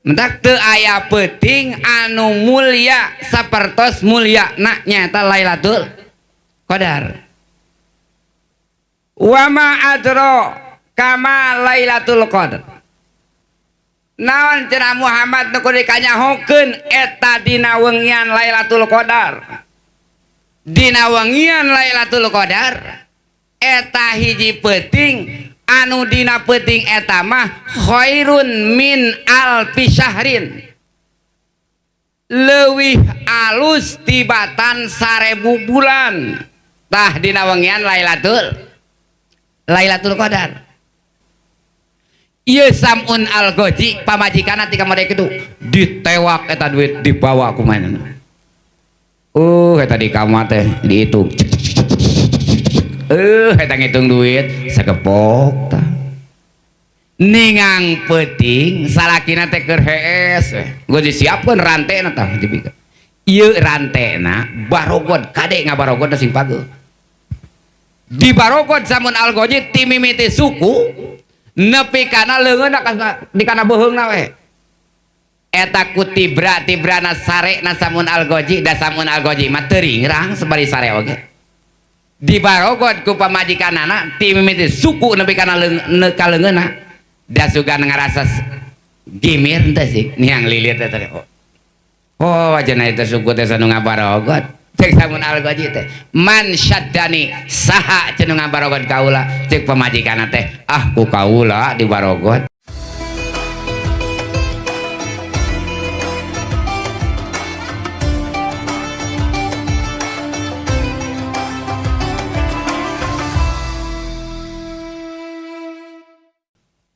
mentak teu aya peuting anu mulia sapertos mulia na nyaeta Lailatul Qadar. Wa ma adro kama Lailatul Qadar. Naon cenah Muhammad nu kudu dikanyahokeun eta dina wengian Lailatul Qadar. Dina wengian Lailatul Qadar eta hiji peuting anu dina peuting eta mah khairun min alfi syahrin, leuwih alus tibatan 1000 bulan tah dina wengian Lailatul Qadar. Ieu Sam'un al-Ghazi pamajikanna ti kamari kitu ditewak eta duit dibawa ku manehna. Eta di kamar teh dihitung. Eta ngitung duit sagepok tah. Ningang peuting salakina teh keur hees geus disiapkeun rantena tah dipikeun. Ieu rantena barogod kade ngabarogodna sing pageuh. Di barogod Sam'un al-Ghazi ti mimiti suku nepi kana leungeunna di kana beuheungna we. Eta ku tibrana sarena Sam'un al-Ghazi da Sam'un al-Ghazi mah teu ringrang sabari sare oge. Di barogod ku pamajikanana ti mimiti suku nepi kana leungeunna da sugan ngarasa gimir teh sih niang lilit eta teh. Oh ajeuna eta suku teh sanu ngabarogod cek Sam'un al-Ghazi teh man syaddani saha cenah ngabarogod kaula cek pamajikanna teh ku kaula di barogod.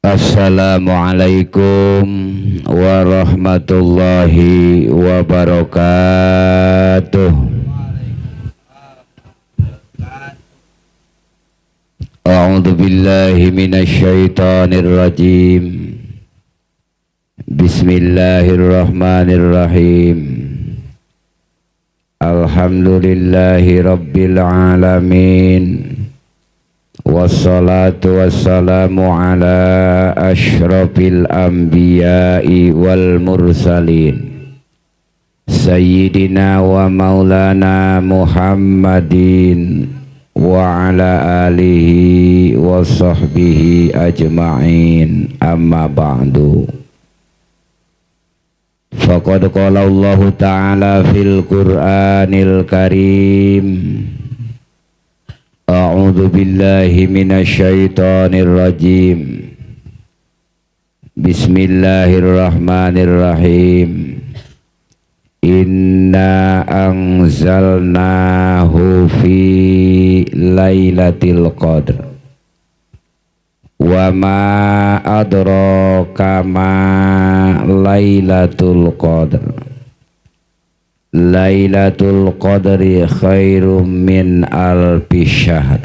Assalamualaikum warahmatullahi wabarakatuh. A'udzu billahi minasy syaithanir rajim. Bismillahirrahmanirrahim. Alhamdulillahi rabbil alamin. Wassalatu wassalamu ala asyrafil anbiya'i wal mursalin Sayyidina wa maulana Muhammadin wa ala alihi wa sahbihi ajma'in amma ba'du. Faqad qala Allah ta'ala fil Qur'anil Karim A'udzu billahi minasy syaithanir rajim. Bismillahirrahmanirrahim. Inna anzalnahu fi lailatul qadr. Wa ma adraka ma lailatul qadr. Lailatul Qadri khairum min alfi syahr.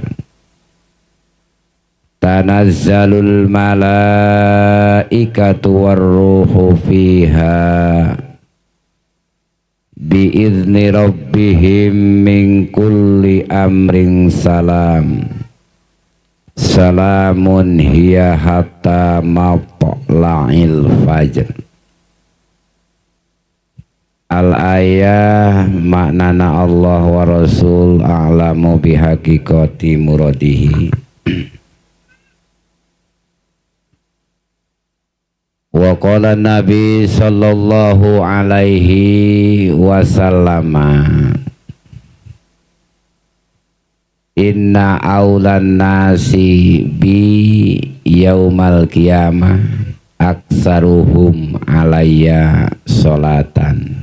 Tanazzalul malaikatu warruhu fiha biizni rabbihim min kulli amrin salam. Salamun hiya hatta matla'il fajr. Al-ayah maknana Allah wa Rasul a'lamu bihaqiqati muradihi. Wa qala Nabi sallallahu alaihi wasallam inna aulan nasi bi yaumal qiyamah aksaruhum alayya sholatan.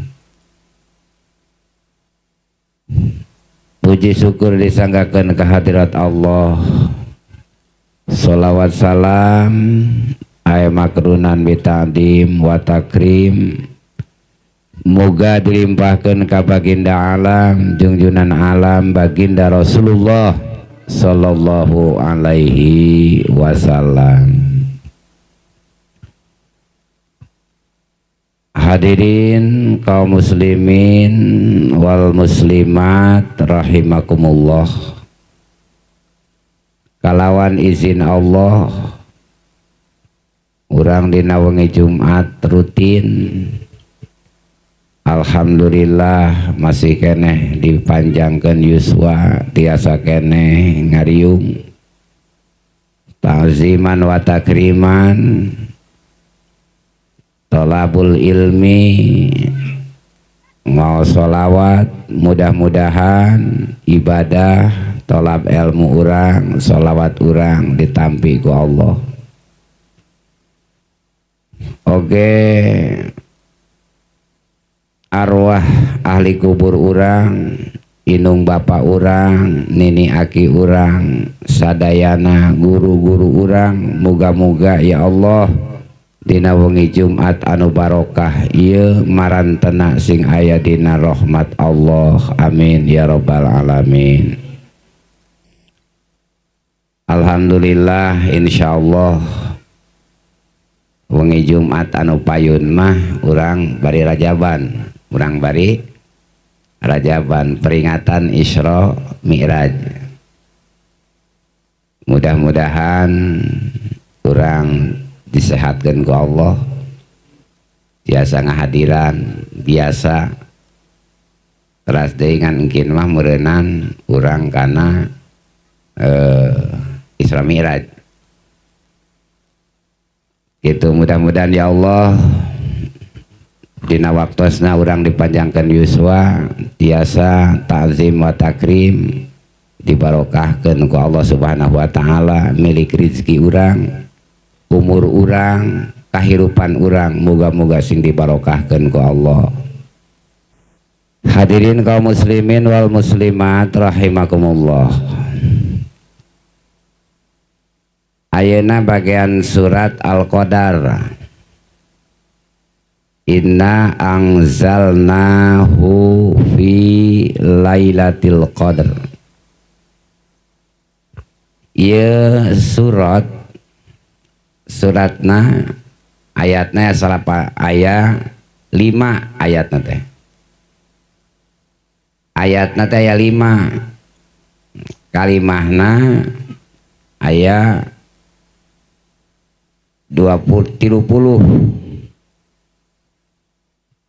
Puji syukur disanggakeun kehadirat Allah. Sholawat salam aya makrunan bita'dim wa takrim muga dilimpahkeun ka baginda alam junjunan alam baginda Rasulullah sallallahu alaihi wasallam. Hadirin kaum muslimin wal muslimat rahimakumullah. Kalawan izin Allah urang dina wengi Jumat rutin alhamdulillah masih keneh dipanjangkeun yuswa tiasa keneh ngariung ta'ziman wa takriman tolabul ilmi mau sholawat mudah-mudahan ibadah tolab ilmu urang sholawat urang ditampi ku Allah. Oke arwah ahli kubur urang inung bapak urang nini aki urang sadayana guru-guru urang muga-muga ya Allah dina wengi Jumat anu barokah ieu marantena sing aya dina rahmat Allah amin ya rabbal alamin. Alhamdulillah insyaallah wengi Jumat anu payun mah urang bari rajaban urang bari rajaban peringatan Isra Mi'raj. Mudah-mudahan urang disehatkan ku Allah biasa ngahadiran biasa teras deui ngan engkin mah meureunnan urang kana Isra Mi'raj gitu. Mudah-mudahan ya Allah dina waktosna urang dipanjangkan yuswa biasa ta'zim wa takrim dibarokahkeun ku Allah subhanahu wa ta'ala milik rizki urang umur urang kahirupan urang moga-moga sing dibarokahkeun ku Allah. Hadirin kaum muslimin wal muslimat rahimakumullah. Ayeuna bagian surat Al-Qadar. Inna anzalnahu fi lailatul qadr. Ieu suratna ayatna salapa aya 5 ayatna teh. Ayatna teh aya 5. Kalimahna aya 30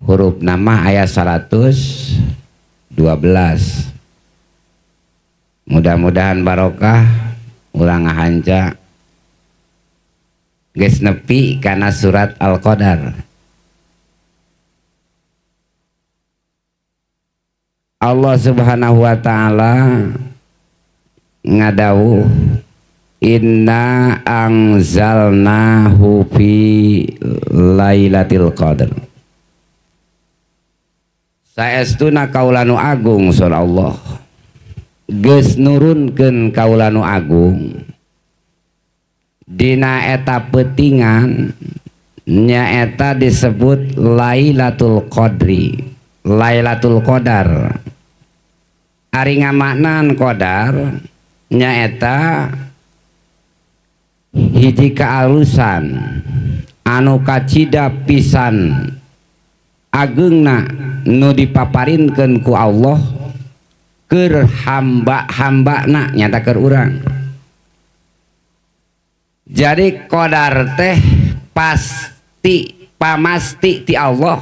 huruf nama ayat 112. Mudah-mudahan barokah urang ngahanca geus nepi kana surat Al-Qadar. Allah subhanahu wa ta'ala ngadawuh inna anzalnahu fi lailatul qadr. Saestuna kaulanu agung sur Allah geus nurunkeun kaulanu agung dina eta peutingan nyaeta disebut Lailatul Qadri. Lailatul Qadar ari ngamaknan qadar nyaeta hiji kaalusan anu kacida pisan ageungna nu dipaparinkeun ku Allah keur hamba-hambana nyata keur urang. Jadi qadar teh pasti pamasti ti Allah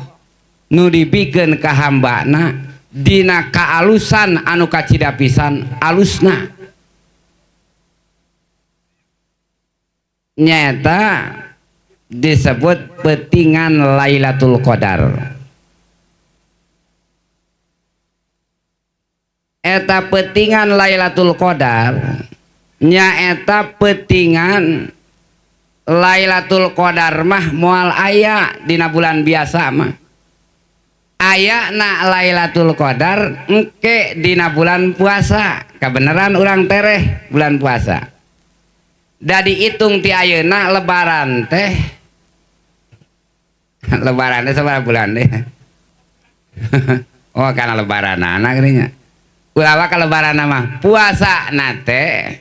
nu dibikeun ka hambana dina kaalusan anu kacida pisan alusna nyata disebut petingan Lailatul Qadar. Eta petingan Lailatul Qadar nyaeta petingan Lailatul Qadar mah moal aya dina bulan biasa mah aya na Lailatul Qadar engke dina bulan puasa kebenaran urang tereh bulan puasa da dihitung ti ayeuna lebaran teh lebaran teh sabaraha bulan deh oh karena lebaran anak geunya ulawa ka lebaran mah puasa nate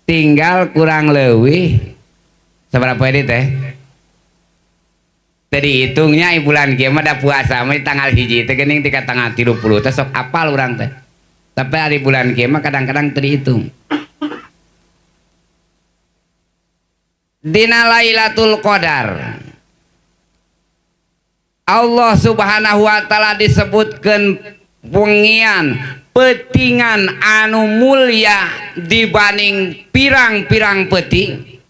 tinggal kurang leuwih sabaraha poe deui teh tadi hitungnya bulan kieu mah da puasa mah tanggal 1 teh geuning tika tanggal 30 teh sok apal urang teh tapi hari bulan kieu mah kadang-kadang teu dihitung. dina Lailatul Qadar Allah Subhanahu wa taala disebutkan wengian petingan anu mulia dibanding pirang-pirang peting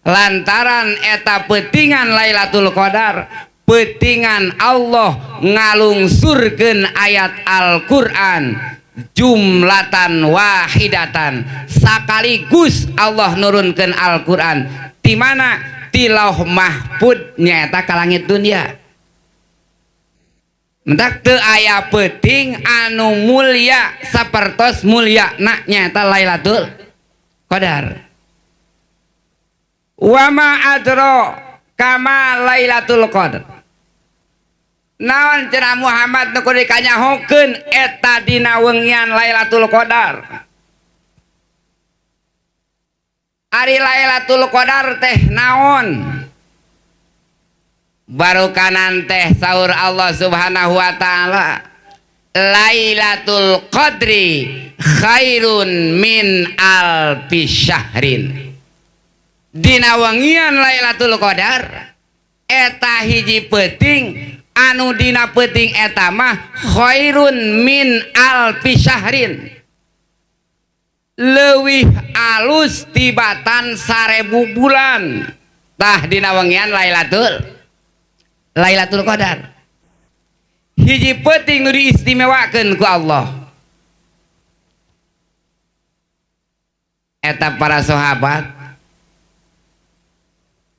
lantaran eta petingan Lailatul Qadar petingan Allah ngalungsurkeun ayat Al-Qur'an jumlatan wahidatan sakaligus Allah nurunkeun Al-Qur'an di mana ti Lauh Mahfud nyaeta ka langit dunia. Mentak teu aya peuting anu mulia sapertos mulia na nyaeta Lailatul Qadar. Wa ma adro kama Lailatul Qadar. Naon cenah Muhammad nu kudu dikanyahokeun eta dina wengian Lailatul Qadar. Ari Lailatul Qadar teh naon? Baru kanan teh saur Allah Subhanahu wa taala Lailatul Qadri khairun min alfi syahrin. Dina wengian Lailatul Qadar eta hiji peuting anu dina peuting eta mah khairun min alfi syahrin leuwih alus tibatan 1000 bulan tah dina wengian Lailatul Qadar hiji peuting nu diistimewakeun ku Allah eta para sahabat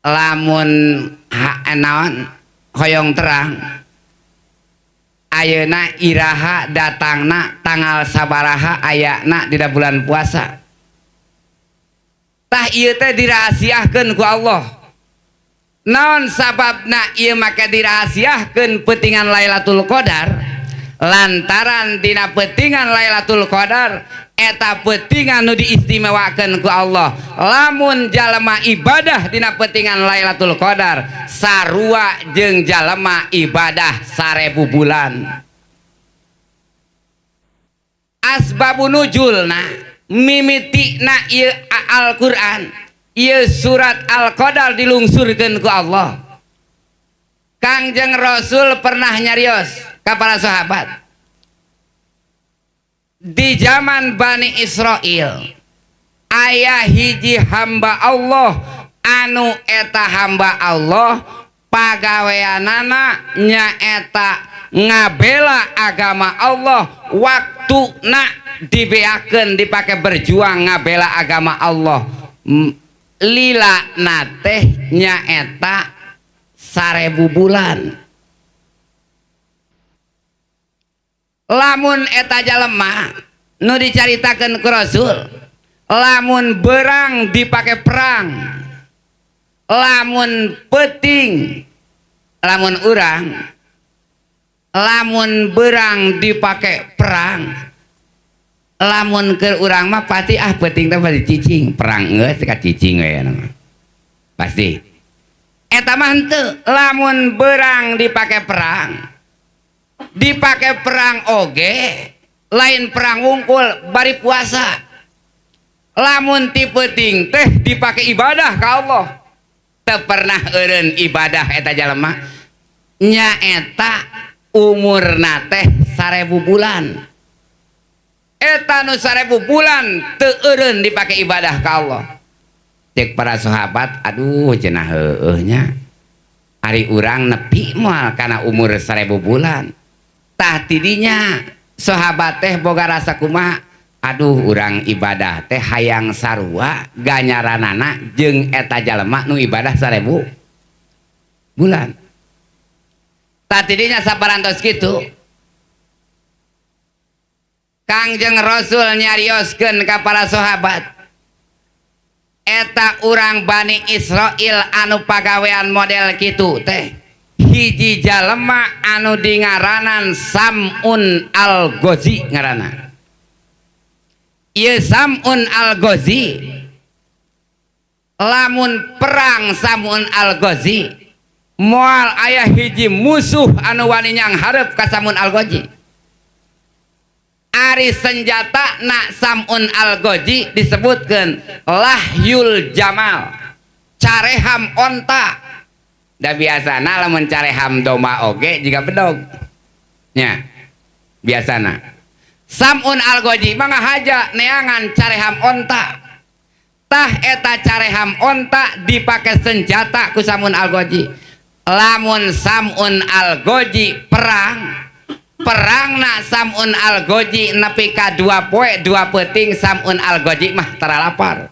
lamun naon hoyong terang ayeuna iraha datangna tanggal sabaraha ayana dina bulan puasa tah ieu teh dirahasiakeun ku Allah. Naon sababna ieu make dirahasiakeun peutingan Lailatul Qadar lantaran dina peutingan Lailatul Qadar eta peutingan nu diistimewakeun ku Allah lamun jalema ibadah dina peutingan Lailatul Qadar sarua jeung jalema ibadah 1000 bulan. Asbabun nuzulna mimitina ieu Al-Qur'an ieu surat Al-Qadar dilungsurkeun ku Allah. Kangjeng Rasul pernah nyarios ka para sahabat di zaman Bani Israel aya hiji hamba Allah anu eta hamba Allah pagaweanana nyaeta ngabela agama Allah waktuna dibeakeun dipake berjuang ngabela agama Allah lila nateh nyaeta 1000 bulan. Lamun eta jalema nu dicaritakeun ku Rasul lamun berang dipake perang lamun peuting lamun urang lamun berang dipake perang lamun ke urang mah pasti peuting teh pasti cicing perang geus ka cicing we pasti eta mah henteu lamun berang dipake perang oge lain perang wungkul bari puasa lamun ti peuting teh dipake ibadah ka Allah teu pernah eureun ibadah eta jalema nyaeta umurna teh 1000 bulan eta nu 1000 bulan teu eureun dipake ibadah ka Allah. Cek para sahabat aduh cenah heueuh nya ari urang nepi moal kana umur 1000 bulan tah tidinya sahabat teh boga rasa kumaha aduh urang ibadah teh hayang sarua ganyaranana jeung eta jalema nu ibadah 1000 bulan tah tidinya saparantos kitu Kangjeng Rasul nyarioskeun ka para sahabat eta urang Bani Israel anu pagawean model kitu teh hiji jalema anu dingaranan Sam'un Al-Ghazi ngaranna. Ieu Sam'un Al-Ghazi lamun perang Sam'un Al-Ghazi moal aya hiji musuh anu wani nyangharep ka Sam'un Al-Ghazi ari senjata na Sam'un Al-Ghazi disebutkeun Lahyul Jamal careham onta da biasana lamun careham doma oge jika bedog nya biasana samun algoji mangga haja neangan careham onta tah eta careham onta dipake senjata ku samun algoji lamun samun algoji perang na samun algoji nepi ka 2 poe 2 peuting samun algoji mah tara lapar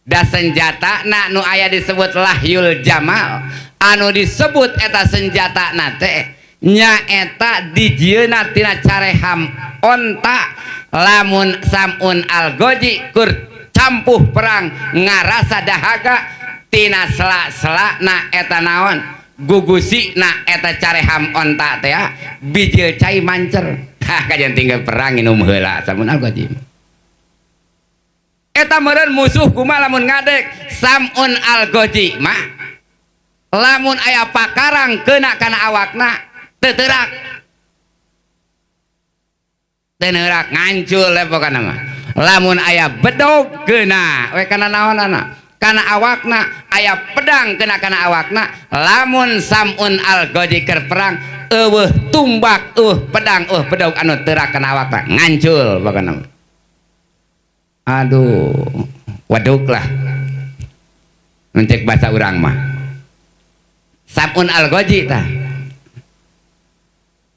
da senjata na nu aya disebut lahyul jamal anu disebut eta senjata na teh nyaeta dijieuna tina careham onta lamun samun algoji kur campuh perang ngarasa dahaga tina sela-sela na eta naon gugusi na eta careham onta teh bijil cai mancer kajian tinggal perang inum heula samun algoji eta meureun musuh kumaha lamun ngadek samun algoji mah lamun aya pakarang keuna kana awakna teu teurak ngancul we pokona mah lamun aya bedog keuna we kana naonana kana awakna aya pedang keuna kana awakna lamun samun algoji keur perang eueuh tumbak pedang bedog anu teurak kana awakna ngancul pokona mah aduh waduk lah mencek bahasa urang mah samun algoji tah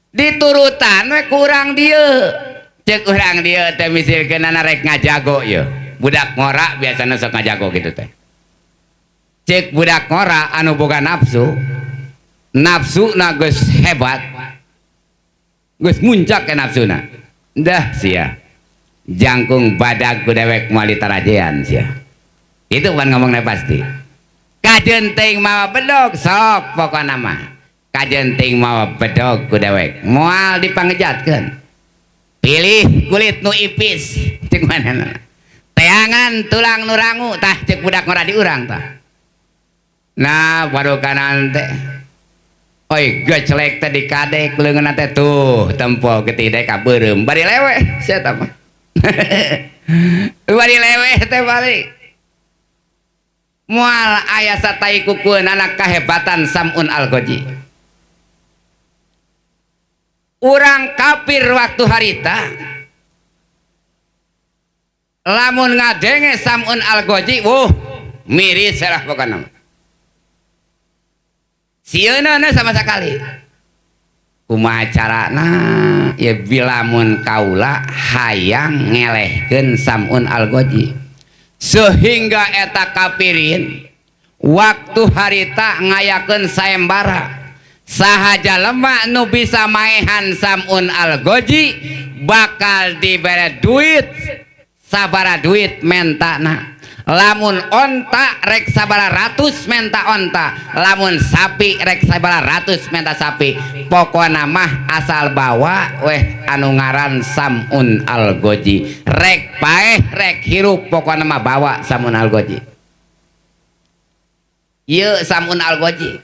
diturutan we kurang dieu cek urang dieu teh misilkeunana rek ngajago ye budak ngora biasana sok ngajago gitu teh cek budak ngora anu boga nafsu na geus hebat geus muncak ke nafsuna dah sia jangkung badag ku dewek moali tarajean sia itu bukan ngomongnya pasti kajenting mawa bedog sok pokona mah kajenting mawa bedog ku dewek moal dipanggejatkeun pilih kulit nu ipis cek manehna teangan tulang nu rangu tah cek budak ngora di urang tah nah padukanan teh oi geclek teh dikadek leungeunna teh tuh tempo getih ka beureum bari lewe sia tah mah bari leweh teh balik moal aya satai kukueun anak kahebatan samun algoji urang kafir waktu harita lamun ngadenge samun algoji miris lah pokona sieunana sama sekali kumaha carana ya bilamun kaula hayang ngelehkeun samun algoji sehingga eta kafirin waktu harita ngayakeun sayembara sahaja lemah nu bisa maehan samun algoji bakal dibere duit sabara duit mentana lamun onta rek sabara ratus menta onta lamun sapi rek sabara ratus menta sapi pokona mah asal bawa weh anu ngaran samun algoji rek paeh rek hirup pokona mah bawa samun algoji ieu samun algoji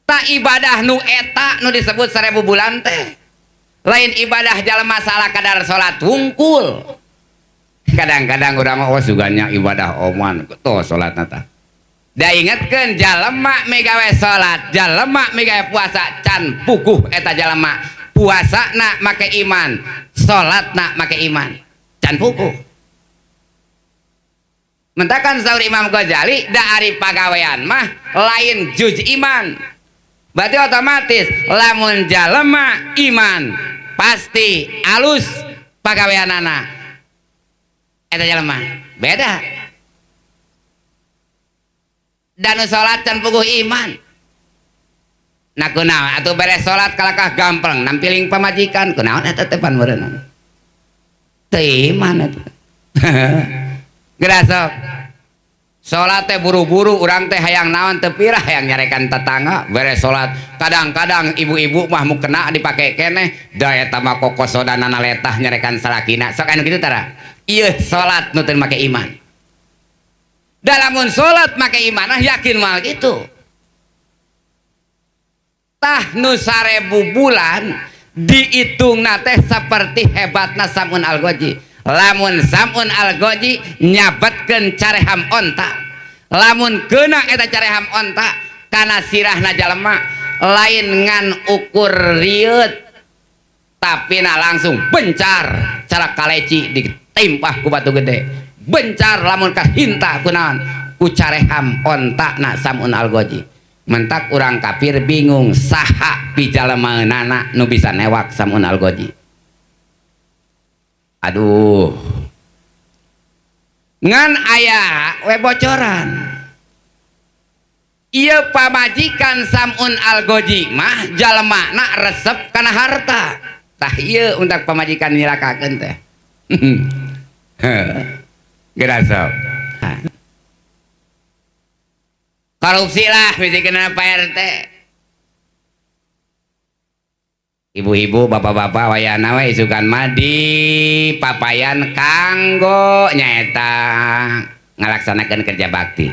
tak ibadah nu eta nu disebut 1000 bulan teh lain ibadah jalma salah kadar salat hungkul kadang-kadang urang mah suganya ibadah oman tuh salat nata da ingetkeun jalema megawe salat jalema megawe puasa can puguh eta jalema puasana make iman salatna make iman can puguh mentakan saur Imam Ghazali da ari pagawean mah lain juj iman berarti otomatis lamun jalema iman pasti alus pagaweanana eta jalema beda dan salat can puguh iman nah kunaon atuh beres salat kalakah gampang nampiling pamajikan kunaon eta teh pan meureun teu iman eta gerasok salat teh buru-buru urang teh hayang naon teu pirah hayang nyarekan tetangga beres salat kadang-kadang ibu-ibu mah mu kena dipake keneh da eta mah kokosodanana letah nyarekan salakina sok anu kitu tara ieu salat nu teu make iman dalamun salat make iman yakin mal gitu tah nu 1000 bulan diitungna teh saperti hebatna samun algoji lamun samun algoji nyabetkeun careham onta lamun kena eta careham onta kana sirahna jalema lain ngan ukur rieut tapi na langsung bencar cara kaleci ditimpah ku batu gede bencar lamun kahinta kunaon ku careham onta na Samun Al-Ghazi mentak urang kafir bingung saha pijalemaeunana nu bisa newak Samun Al-Ghazi. Aduh ngan aya we bocoran ieu pamajikan Samun Al-Ghazi mah jalemana resep kana harta tah ieu untuk pamajikan nyirakakeun teh geura sok korupsi lah misalkan Pak RT ibu-ibu bapak-bapak wayana we isukan madi papayan kanggo nyaeta ngalaksanakeun kerja bakti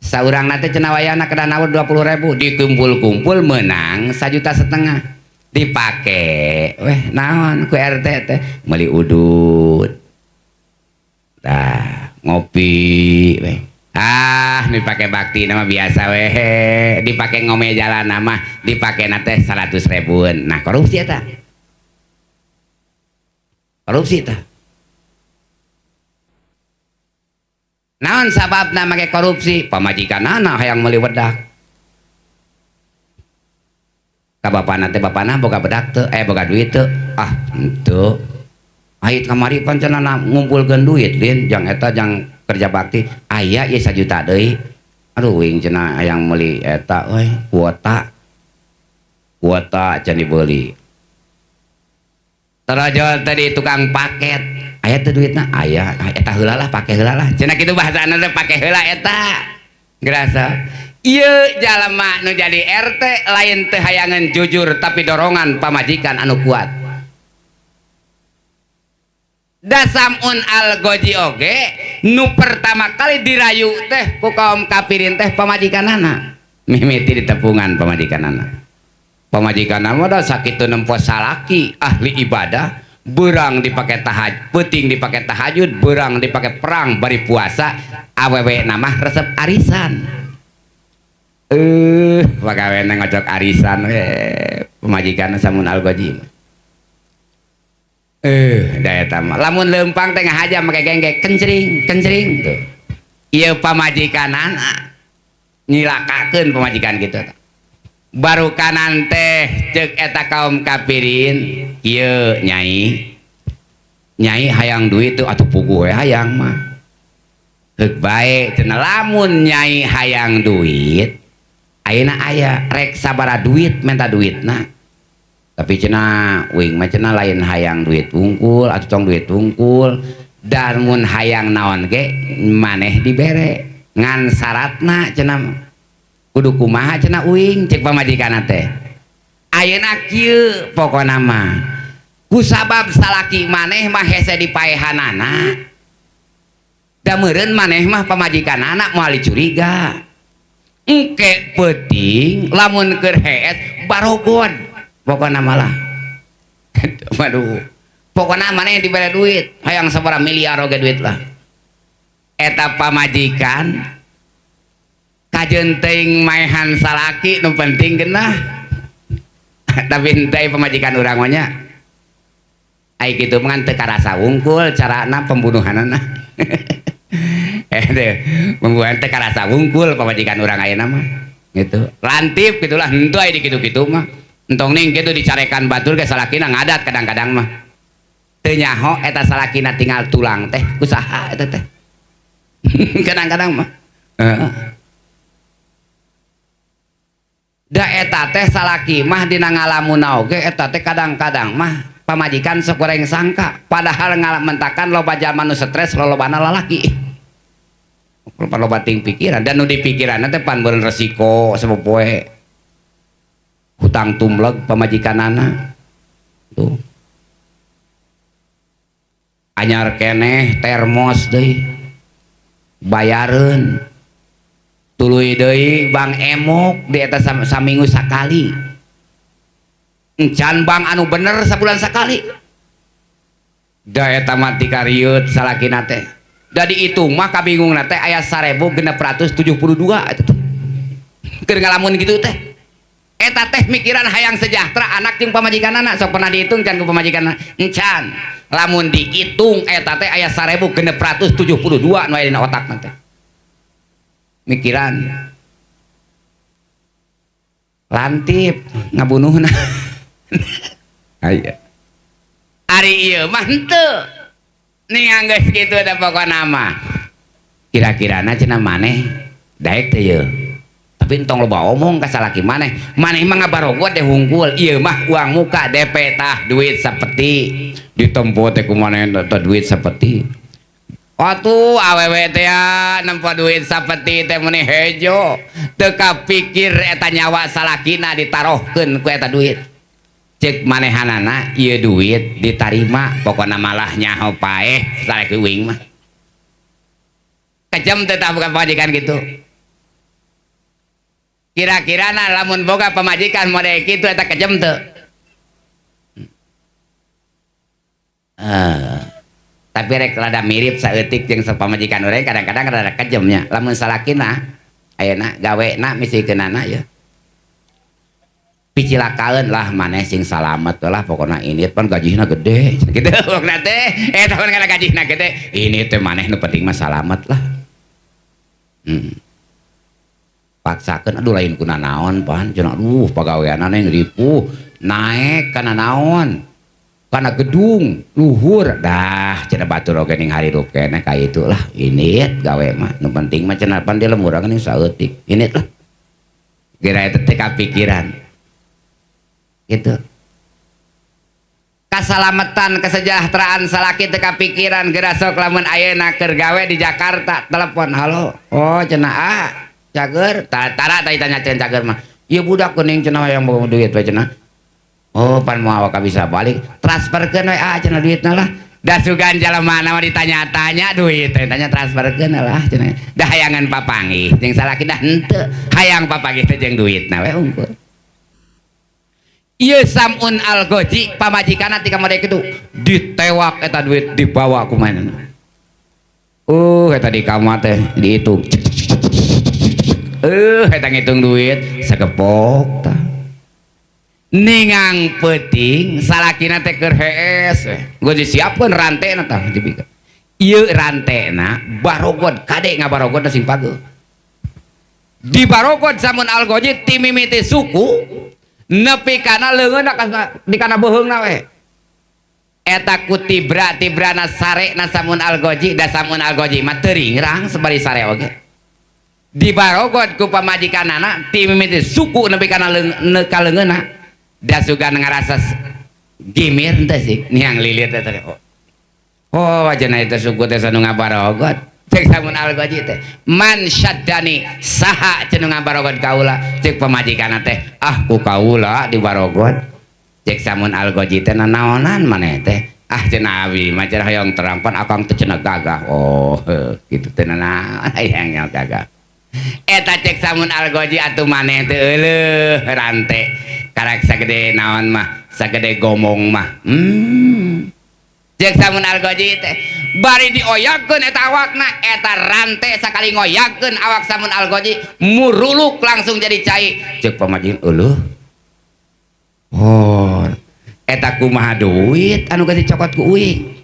saurang nate cenah wayana kedana 20.000 dikumpul-kumpul menang 1,5 juta dipake weh naon ku RT teh meuli udud tah ngopi weh dipake bakti nama biasa weh dipake ngome jalan nama dipake nate 100.000 nah korupsi eta naon sababna make korupsi pamajikanana hayang meuli wedak ka bapana teh bapana boga bedak teu boga duit teu henteu ait kamari pancenana ngumpulkeun duit lin jang eta jang kerja bakti aya ieu 1 juta deui aduh wing cenah hayang meuli eta euy kuota can dibeuli terojol tadi tukang paket aya teu duitna aya eta heula lah pake heula lah cenah kitu bahasana teh pake heula eta gerasa ieu jalema nu jadi RT lain teu hayangan jujur tapi dorongan pamajikan anu kuat da Samun Al-Ghazi oge nu pertama kali dirayu teh ku kaum kafirin teh pamajikanana mimiti ditepungan pamajikanana mah da sakitu nempo salaki ahli ibadah beurang dipake tahajud peuting dipake tahajud beurang dipake perang bari puasa awewe nama resep arisan pagawena ngocok arisan pemajikan Samun Al-Ghazi daya tama lamun lempang tengah aja make genggek kencring tuh ieu pamajikanana nyilakakeun pamajikan gitu baru kanan teh ceuk eta kaum kafirin ieu nyai hayang duit tuh atuh puguh we hayang mah heuk bae cenah lamun nyai hayang duit ayeuna aya rek sabaraha duit menta duitna tapi cenah wing mah cenah lain hayang duit wungkul atau tong duit wungkul dan mun hayang naon ge maneh dibere ngan syaratna cenah kudu kumaha cenah uing cek pamajikanna teh ayeuna kieu pokona mah kusabab salaki maneh mah hese dipaehanana da meureun maneh mah pamajikanana moal dicuriga engke peuting lamun keur hees barogod pokoknya malah waduh pokoknya mana yang diberi duit hayang sabaraha miliar oge duit lah eta pamajikan kajeun teuing maehan salaki nu penting geunah tapi henteu pamajikan urang mah nya ai kitu mah teu karasa wungkul carana pembunuhanana pembunuhan teu karasa wungkul pamajikan urang ayeuna mah gitu lantip gitulah henteu aya di kitu-kitu mah entong ning kitu dicarekan batur ke salakina ngadat kadang-kadang mah teu nyaho eta salakina tinggal tulang teh kusaha eta teh kadang-kadang mah da eta teh salaki mah dina ngalamunna oge eta teh kadang-kadang mah pamajikan sok goreng sangka padahal ngalamentakan loba jalma nu stres lolobana lalaki loba ting pikiran dan nu dipikiranna teh pan beureun resiko sapopoe hutang tumleg pamajikanana tuh anyar keneh termos deui bayareun tuluy deui bang emok di eta saminggu sakali encan bang anu bener sabulan sakali da eta mah ti karieut salakina teh dari itu mah kabingung teh aya 1672 eta teh keur ngalamun kitu teh eta teh mikiran hayang sejahtera anak jeung pamajikanana sok pernah dihitung can ku pamajikanana encan lamun dihitung eta teh aya 1672 nu aya dina otakna teh mikiran lantip ngabunuhna aya ari ieu mah henteu ningang geus kitu da pokona mah kira-kirana cenah maneh daek teh ieu tapi entong loba omong ka salaki maneh mah ngabarogot deh hungkul ieu mah uang muka DP tah duit sapeti ditempo teh ku maneh teh duit sapeti atuh awewe teh nempo duit sapeti teh meni hejo teu kapikir eta nyawa salakina ditarohkeun ku eta duit cek manehanana ieu duit ditarima pokona malah nyaho paeh salaki uing mah kejem teh tah bukan pamajikan gitu kira-kira lamun boga pamajikan model kitu eta kejem teu tapi rek rada mirip saeutik jeung sapamajikan urang kadang-kadang rada kejemnya lamun salakina ayeuna gawena misikeunana ya picilakaeun lah maneh sing salamet lah pokona ini pan gajihna gede kitu pokona teh eta pan kana gajihna gede ini teh maneh nu penting mah salamet lah paksakeun aduh lain kuna naon pan cenah aduh pagaweanna neng ripuh naek kana naon kana gedung luhur dah cenah batur oge ning harirup keneh ka itu lah init gawe mah nu penting mah cenah pan di lemur geuning saeutik init lah kira eta teh kapikiran gitu kasalamatan kesejahteraan salaki teh kapikiran geura sok lamun ayeuna keur gawe di Jakarta telepon halo oh cenah cager tara tadi tanya cager mah ieu budak geuning cenah yang bawa duit we cenah oh pan moal ka bisa balik transferkeun we cenah duitna lah da sugan jalemana mah ditanya-tanya duit tanya transferkeun lah cenah da hayangan papanggih jeung salaki dah henteu hayang papanggih teh jeung duitna we unggul ieu Samun Al-Ghazi pamajikanna tika model kitu ditewak eta duit dibawa ku manehna eta di kamar teh dihitung eta ngitung duit sagepok tah ningang peuting salakina teh keur hees geus disiapkeun rantena tah dipikeun ieu rantena barogod kade ngabarogod sing pageuh di barogod Samun Al-Ghazi ti mimiti suku nepi kana leungeun di kana beuheungna we eta ku tibrana sarena Samun Al-Ghazi da Samun Al-Ghazi mah teu ringrang sabari sare oge di barogod ku pamajikanana ti mimiti suku nepi kana leungeunna da sugan ngarasa gimir teh sih niang lilit teh oh wajana itu suku teh sanu ngabarogod cek Samun Al-Ghazi teh man syaddani saha cenah ngabarogod kaula cek pamajikanna teh ku kaula di barogod cek Samun Al-Ghazi teh naonan maneh teh cenah abi mah cenah hoyong terang pan akang teh cenah gagah oh kitu teh naon hayang gagah eta cek Samun Al-Ghazi atuh maneh teh euleuh rante karek sagede naon mah sagede gomong mah cek Samun Al-Ghazi teh bari dioyagkeun eta awakna eta rante sakali ngoyagkeun awak Samun Al-Ghazi muruluk langsung jadi cai cek pamajikan euleuh oh eta kumaha duit anu geus dicokot ku uing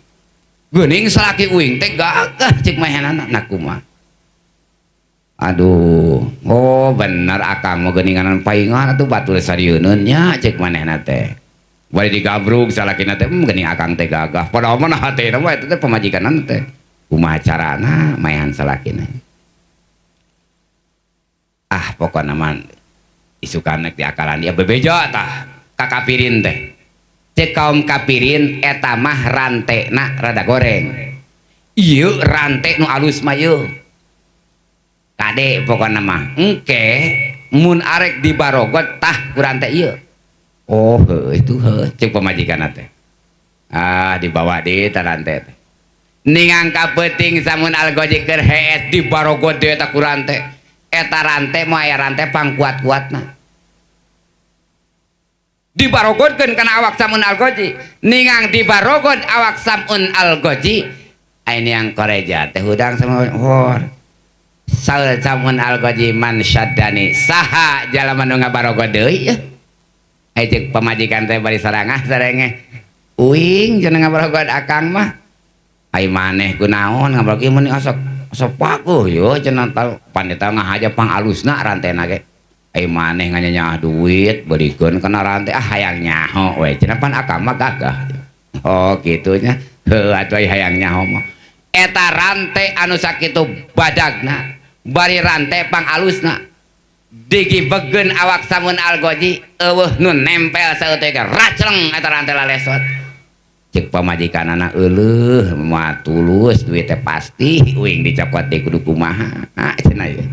geuning salaki uing teh gagah cek mahenana na kumaha aduh oh bener akang mau geuninganan paingan atuh batur sarieunun nya cek manehna teh bari digabrug salakina teh geuning akang teh gagah padahal mah hatena mah eta teh pamajikanna teh kumaha carana maehan salakina pokona mah isukan di akalan dia bebeja tah kakapirin teh cek kaum kapirin eta mah rantena rada goreng ieu rante nu alus mah ieu kade pokona mah engke mun arek di barogod tah kurang teh ieu oh itu cek pamajikanna teh dibawa di tarante teh ningang kapeuting Samun Al-Ghazi keur heet di barogod di eta kurang teh eta rante mah aya rante pangkuat-kuatna dibarogodkeun kana awak Samun Al-Ghazi ningang dibarogod awak Samun Al-Ghazi ini yang koreja teh hudang sama hor saur camun algoji man syaddani saha jalaman nu ngabarogod deui ya ai ceuk pamajikan teh bari sarangah sarenge uing cenah ngabarogod akang mah ai maneh kunaon ngabarogod ieu meni asok pakuh yo cenah tal pandeta ngahaja pang alusna rantena ge ai maneh nganyanya duit beulikeun kana rante hayang nyaho we cenah pan akang mah gagah oh gitunya heuh atuh hayang nyaho mah eta rante anu sakitu badagna bari rante pang alusna digibegeun awak samun algoji eueuh nu nempel saeutik racleng eta rante lalesot cek pamajikanana euleuh moal tulus duit teh pasti uing dicopot deui kudu kumaha cenah ieu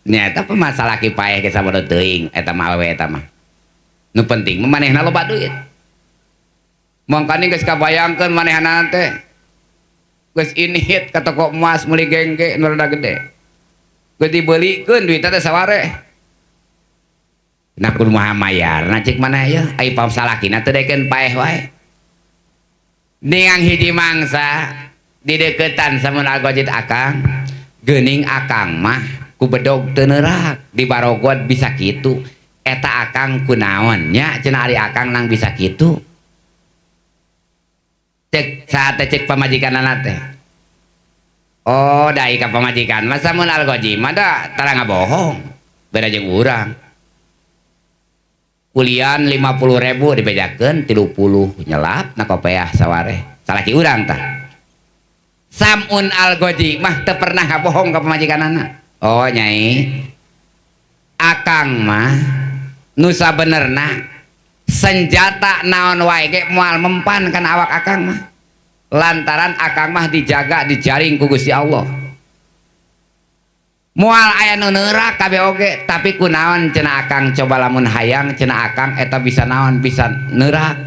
nya eta pemasalah kipaeh ge sabaraha teuing eta mah awewe eta mah nu penting manehna loba duit mangkani geus kabayangkeun manehna teh geus inhit ka toko emas meuli gengge nu rada gede geus dibeulikeun duitna teh saware nah kudu maha mayarna cek maneh ya ai pamasalahkina teu daekeun paeh wae ningang hiji mangsa di deketan samun algojit akang geuning akang mah ku bedog teu neurak di barogod bisa kitu eta akang kunaon nya cenah ari akang nang bisa kitu cek saat cek pamajikanana teh oh dai ka pamajikan mah samun algoji mah da tara ngabohong beda jeung urang kulian 50.000 dibejakeun 30 nyelap na kopeah saware salaki urang tah samun algoji mah teu pernah ngabohong ka pamajikanana oh nyai akang mah nu sabenerna senjata naon wae ge moal mempan kana awak akang mah lantaran akang mah dijaga dijaring ku Gusti Allah moal aya nu neurak kabeh oge tapi kunaon cenah akang coba lamun hayang cenah akang eta bisa naon bisa neurak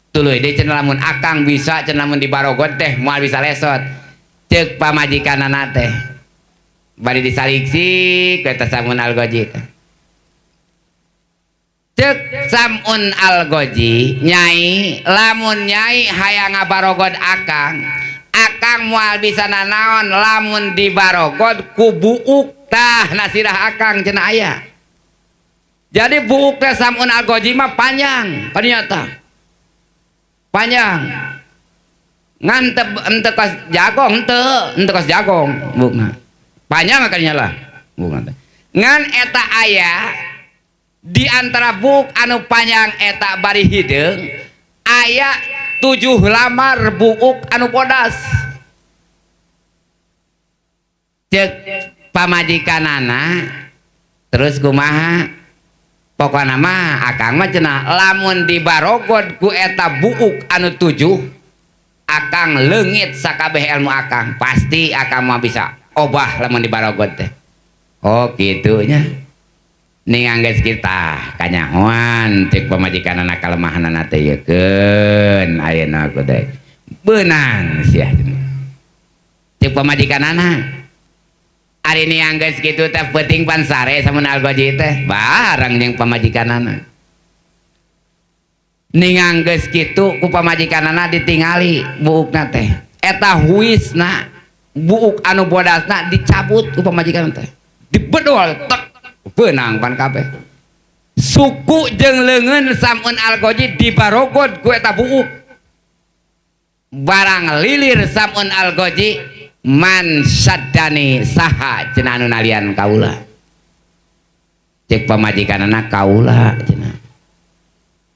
tuluy deui cenah lamun akang bisa cenah lamun di barogod teh moal bisa lesot ceuk pamajikanana teh bari disaliksi ku eta samun algoji ceuk samun algoji nyai lamun nyai hayang ngabarogod akang akang moal bisa nanaon lamun di barogod ku buuk tah nasirah akang cenah aya jadi buuk teh samun algoji mah panjang ternyata panjang ngan ente kos jagong ente kos jagong buukna panjang akalnya lah bukan ngan eta aya di antara buuk anu panjang eta bari hideung aya 7 lamar buuk anu bodas cek pamajikanana terus kumaha pokona mah akang mah cenah lamun di barogod ku eta buuk anu 7 akang leungit sakabeh ilmu akang pasti akang mah bisa obah lamun di barogod teh oh gitunya ningang geus kita kanyahoan cek pamajikanana kalemahanana teh yekeun ayeuna kudu beunang sia cek pamajikanana ari ningang geus kitu teh peuting pan sare samun algoji teh bareng jeung pamajikanana ningang geus kitu ku pamajikanana ditingali buukna teh eta huisna buuk anu bodasna dicabut ku pamajikanana teh dibedol tek beunang pan kabeh suku jeung leungeun samun algoji dibarogod ku eta buuk barang lilir samun algoji man syaddani saha cenah anu nalian kaula cek pamajikanana kaula cenah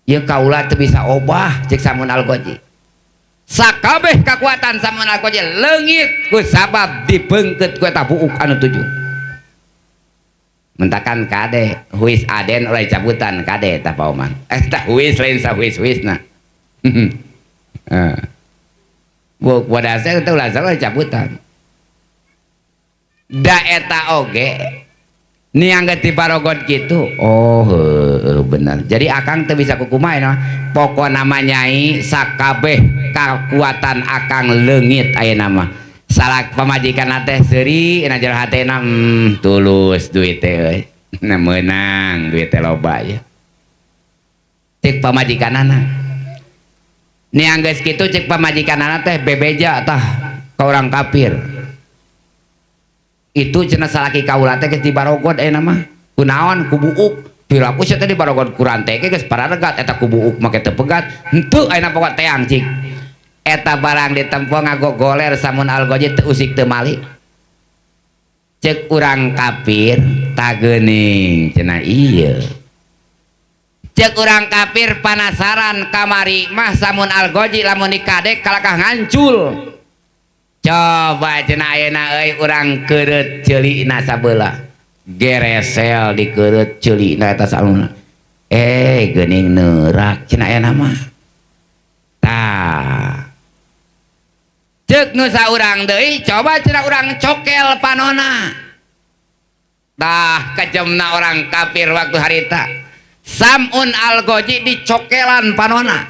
ieu kaula teu bisa obah cek samun algoji sakabeh kakuatan samun algoji leungit ku sabab dibeungkeut ku eta buuk anu 7 mentakan kade huis aden oleh cabutan kade tah pauman tah huis lain sa huis-huisna buuk bodasna teh ulah oleh cabutan da eta oge nianggeut di barogod kitu oh bener jadi akang teu bisa kukumaha pokona mah nyai sakabeh kakuatan akang leungit ayeuna mah salak pamajikan teh seuri na jero hatena tulus duit teh euy na meunang duit teh loba ya cek pamajikanana nianggeus kitu cek pamajikanana teh bebeja tah ka urang kafir. Itu cenah salaki kaula teh geus dibarogod ayeuna mah. Kunaon ku buuk. Piraku sia teh dibarogod ku rante ge geus pararegat eta ku buuk make teu pegat. Henteu ayeuna pokok teang cik. Eta barang ditempo ngagogoler samun algoji teu usik teu malik. Cek urang kafir tageuning cenah ieu. Cek urang kafir panasaran kamari mah samun algoji lamun dikadek kalakah ngancul. Coba cenah ayeuna euy urang keureut ceulina sabeula. Geresel dikeureut ceulina eta saluna. Geuning neurak cenah ayeuna mah. Tah. Cek nu saurang deui coba cenah urang cokel panona. Tah kejemna orang kafir waktu harita. Samun algoji dicokelan panona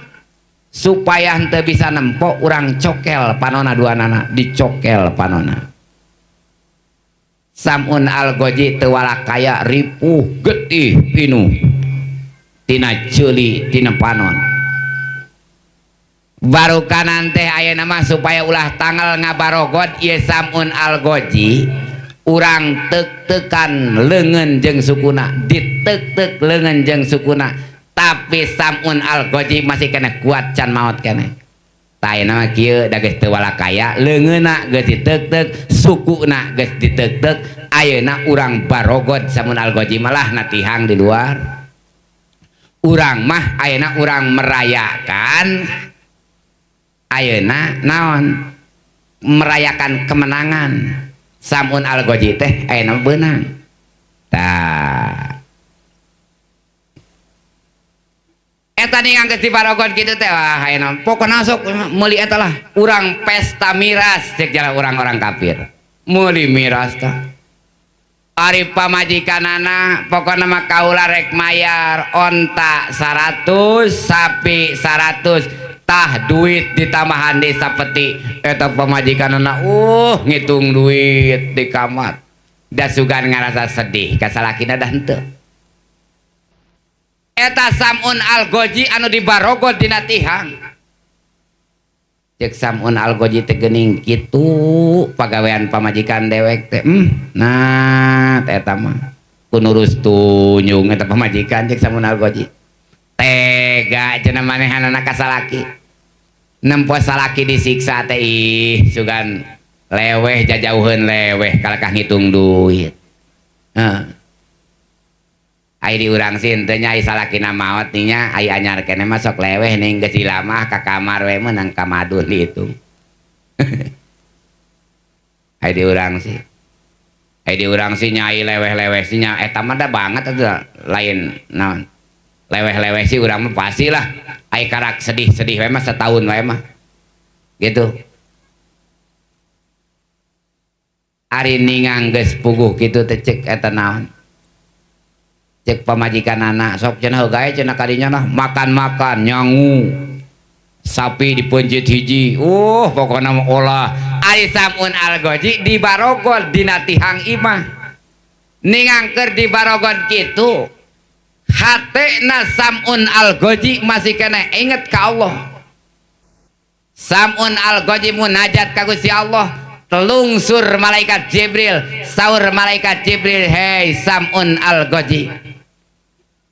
supaya henteu bisa nempo urang cokel panona duanana dicokel panona. Samun algoji teu walakaya ripuh getih pinuh tina ceuli tina panon. Baru kanan teh ayeuna mah supaya ulah tanggal ngabarogod ieu samun algoji urang teuk-teukan leungeun jeung sukuna diteuk-teuk leungeun jeung sukuna tapi samun algoji masih kena kuat can maot keneh. Tah ayeuna mah kieu da geus teu walakaya leungeunna geus diteuk-teuk sukuna geus diteuk-teuk ayeuna urang barogod samun algoji malah natihang di luar. Urang mah ayeuna urang merayakan ayeuna naon merayakan kemenangan. Samun algoji teh ayeuna beunang. Tah. Eta ningang geus dibarogod kitu teh wah ayeuna pokona sok meuli eta lah urang pesta miras cek jara urang-orang kafir. Meuli miras tah. Ari pamajikanana pokona mah kaula rek mayar onta 100, sapi 100. Tah duit ditambahan di sapeti eta pamajikanana ngitung duit di kamar da sugan ngarasa sedih ka salakina dah henteu. Eta samun algoji anu dibarogod dina tihang. Cek samun algoji teh geuning kitu pagawean pamajikan dewek teh. Nah eta mah kunurus tunjung eta pamajikan cek samun algoji. Tega cenah manehanana ka salaki. Nempo salaki disiksa teh sugan leweh jajauheun leweh kalakah ngitung duit. Ai di urang sih teu nya ai salakina maot nya ai anyar keneh mah sok leweh ning geus lamah ka kamar we meunang ka madun dihitung. Ai di urang sih. Ai di urang sih nya ai leweh-leweh sih nya eta mah da banget atuh lain naon. Leweh-leweh sih urang mah pastilah. Ai karak sedih-sedih we mah setahun we mah. Gitu. Ari ningang geus puguh kitu teh cek eta naon. Cek pamajikanana sok cenah gawe cenah kadinya nah makan-makan nyangu. Sapi dipeunjeut hiji. Pokona mah olah. Ari samun algoji dibarogod dina tihang imah. Ningang keur dibarogod kitu. Hatena samun algoji masih kena inget ka Allah. Samun algoji munajat ka Gusti Allah telungsur malaikat Jibril saur malaikat Jibril hei samun algoji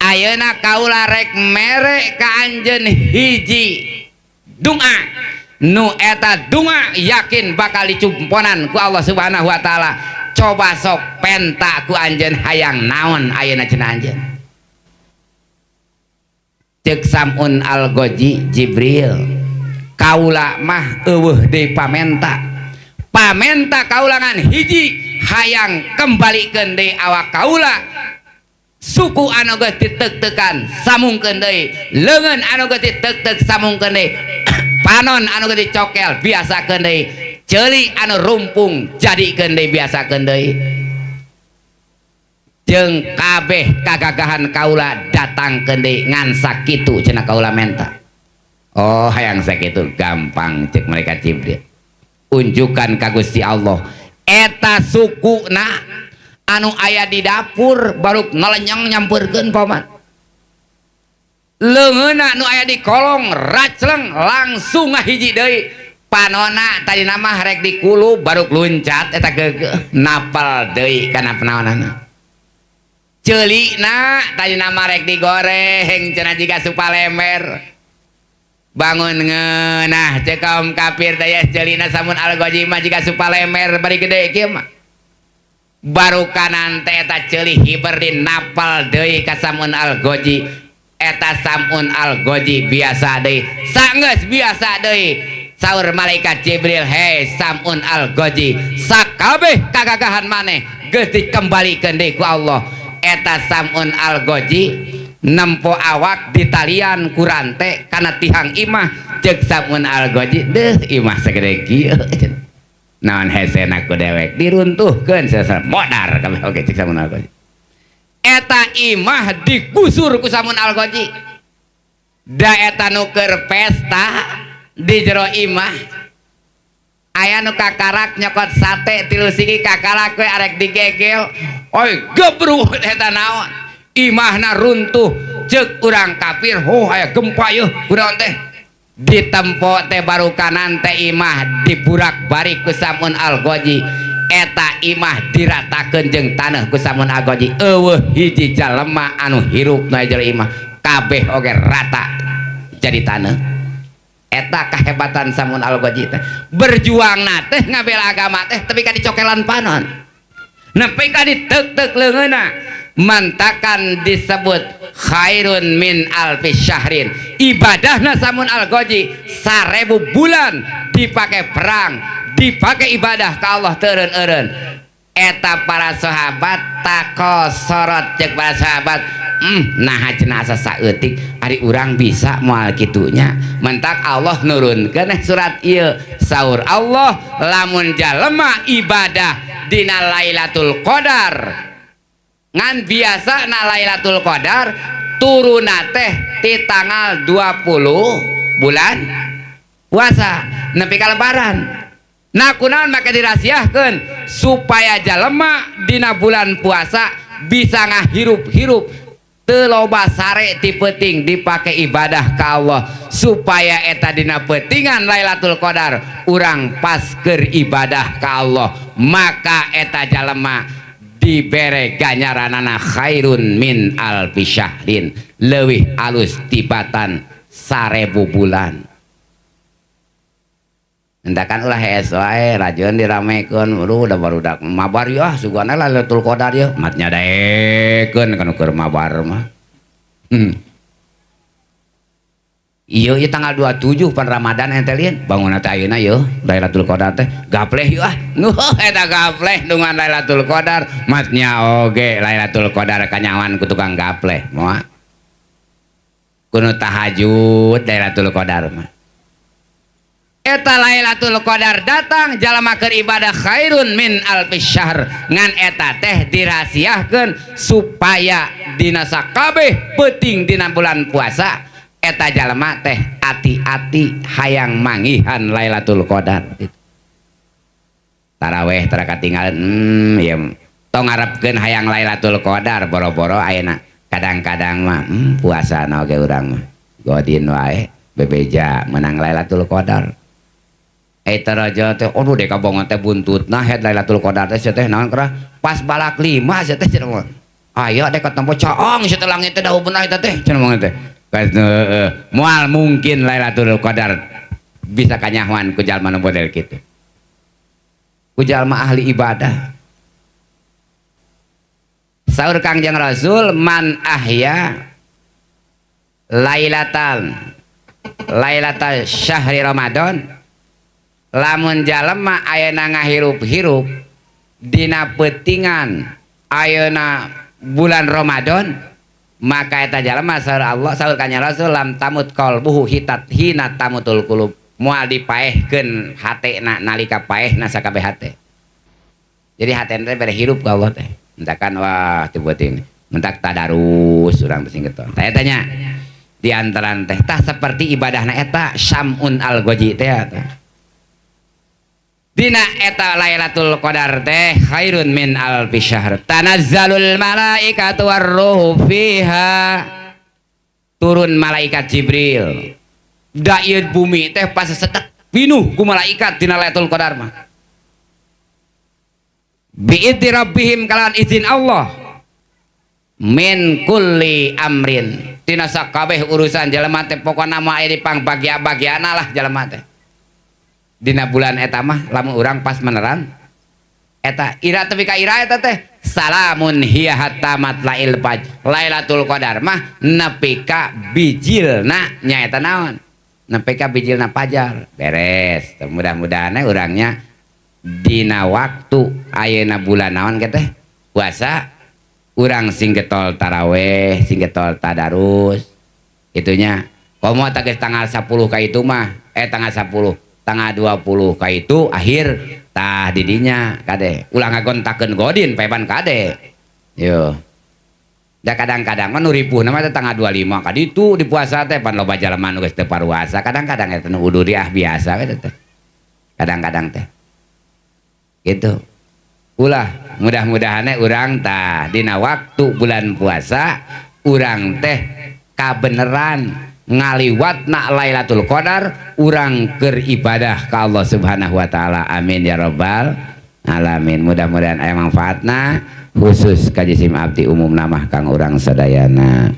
ayeuna kaula rek mere ka anjeun hiji doa nu eta doa yakin bakal dicumponan ku Allah Subhanahu wa taala. Coba sok penta ku anjeun hayang naon ayeuna cenah anjeun. Cek samun algoji Jibril kaula mah eueuh deui pamenta kaulangan hiji hayang kembalikeun deui awak kaula suku anu geus diteuk-teukan samungkeun deui leungeun anu geus diteuk-teuk samungkeun deui panon anu geus dicokel biasakeun deui ceuli anu rumpung jadikeun deui biasakeun deui jeung kabeh kagagahan kaula datangkeun deui ngan sakitu cenah kaula menta. Hayang sakitu gampang cek malaikat Jibril. Unjukan ka Gusti Allah eta sukuna anu aya di dapur baru nalenyang nyampeurkeun paman. leungeunna nu aya di kolong racleng langsung ngahiji deui panona tadi nama rek dikulu baru luncat eta geugeuh napal deui kana panaonana ceulina tadi nama rek digoreng cenah jiga supalemer bangun ngeunah cek kaum kafir daya ceulina samun algoji mah jiga supalemer bari gede kieu mah baru kanan teh eta ceulih hiber di napal deui ka samun algoji eta samun algoji biasa deui sanggeus biasa deui saur malaikat Jibril hei samun algoji sakabeh kagagahan maneh geus dikembalikeun deui ku Allah eta samun algoji nempo awak di talian ku rante kana tihang imah ceuk samun algoji deuh imah sagede kieu naon hesena ku dewek diruntuhkeun sesar modar kabeh oge ceuk samun algoji eta imah digusur ku samun algoji da eta nu keur pesta di jero imah aya nu kakarak nyokot sate tilu sigi kakarak we arek digegel oi gebru eta naon imahna runtuh ceuk urang kafir aya gempa yeuh kunaon teh ditempo teh baru kanan teh imah diburak bari ku samun algoji eta imah diratakeun jeung taneuh ku samun algoji eueuh hiji jalema anu hirupna jero imah kabeh oge rata jadi taneuh eta kahebatan samun algoji teh berjuangna teh ngabela agama teh tapi ka dicokelan panon nepi ka diteuk-teuk leungeunna mantakan disebut khairun min alfi syahrin ibadahna samun algoji 1000 bulan dipake perang dipake ibadah ka Allah teureun eureun eta para sahabat tako sorot cek para sahabat nah cenah asa saeutik ari urang bisa moal kitunya mentak Allah nurunkeun surat ieu saur Allah lamun jalema ibadah dina Lailatul Qadar ngan biasa na Lailatul Qadar turuna teh ti tanggal 20 bulan puasa nepi ka lebaran. Nah kunaon maka dirahasiakeun supaya jalema dina bulan puasa bisa ngahirup-hirup teu loba sare ti peuting dipake ibadah ka Allah supaya eta dina peutingan Lailatul Qadar urang pas keur ibadah ka Allah maka eta jalema dibere ganjaranana khairun min alfi syahrin leuwih alus tibatan 1000 bulan. Hendakan ulah hees wae rajeun diramekeun udah barudak mabar yeuh sugana Lailatul Qadar yeuh mat nyadaekeun kana keur mabar mah ieu tanggal 27 pan Ramadan ente lieu bangunna teh ayeuna yeuh Lailatul Qadar teh gapleh yeuh eta gapleh dungan Lailatul Qadar mat nya oge Lailatul Qadar kanyawan ku tukang gapleh moal kudu tahajud Lailatul Qadar mah eta Lailatul Qadar datang jalma keur ibadah khairun min alfi syahr ngan eta teh dirahasiakeun supaya dina sakabeh peuting dina bulan puasa eta jalma teh ati-ati hayang manggihan Lailatul Qadar taraweh tara katinggalan ieu tong ngarepkeun hayang Lailatul Qadar boro-boro ayeuna kadang-kadang mah puasana oge urang mah godin wae bebeja menang Lailatul Qadar eta raja teh aduh dek kabongan teh buntutna het Lailatul Qadar teh teh naon kara pas balak 5 sia teh cenah mah aya dek tempo caong sia teh langit teh dahu beunah eta teh cenah mah teh moal mungkin Lailatul Qadar bisa kanyahoan ku jalma nu model kitu ku jalma ahli ibadah saur Kangjeng Rasul man ahya lailatal syahri Ramadan lamun jalema ayeuna ngahirup-hirup dina peutingan ayeuna bulan Ramadan maka eta jalema saur Allah saur Kanjeng Rasul lam tamut qalbuhu hina tamutul qulub moal dipaehkeun hatena nalika paehna sakabeh hate jadi hatena teh bere hirup ka Allah teh entakan wah teu peuting mentak tadarus urang teh singketon tah eta nya di antaran teh tah saperti ibadahna eta Syam'un al-Ghaji teh dina eta Lailatul Qadar teh khairun min alfi syahr tanazzalul malaikatu warruhu fiha turun malaikat Jibril da ieu bumi teh pas sedek pinuh ku malaikat dina Lailatul Qadar mah bi'idzi rabbihim kalawan izin Allah min kulli amrin tina sakabeh urusan jelema teh pokona mah aya di pangbagia-bagiana lah jelema teh dina bulan eta mah lamun urang pas meneran eta ira tepi ka ira eta teh salamun hiya hatta matla'il fajr Lailatul Qadar mah nepi ka bijilna nyaeta naon nepi ka bijilna fajar beres mudah-mudahan urangnya dina waktu ayeuna bulan naon teh puasa urang sing getol taraweh sing getol tadarus itunya komo tegas tanggal 10 ka itu mah tanggal 10 tanggal 20 ka itu akhir tah didinya kade ulah ngagontakeun godin peban kade yo da kadang-kadang mah nu ripuhna mah tanggal 25 ka ditu di puasa teh pan loba jalema nu geus teu paruasa kadang-kadang eta nu uduriah biasa teh kadang-kadang teh gitu ulah mudah-mudahan urang tah dina waktu bulan puasa urang teh kabeneran ngaliwatna Lailatul Qadar urang keur ibadah ka Allah Subhanahu wa taala amin ya rabbal alamin mudah-mudahan aya manfaatna khusus ka jisim abdi umum namah kang urang sadayana.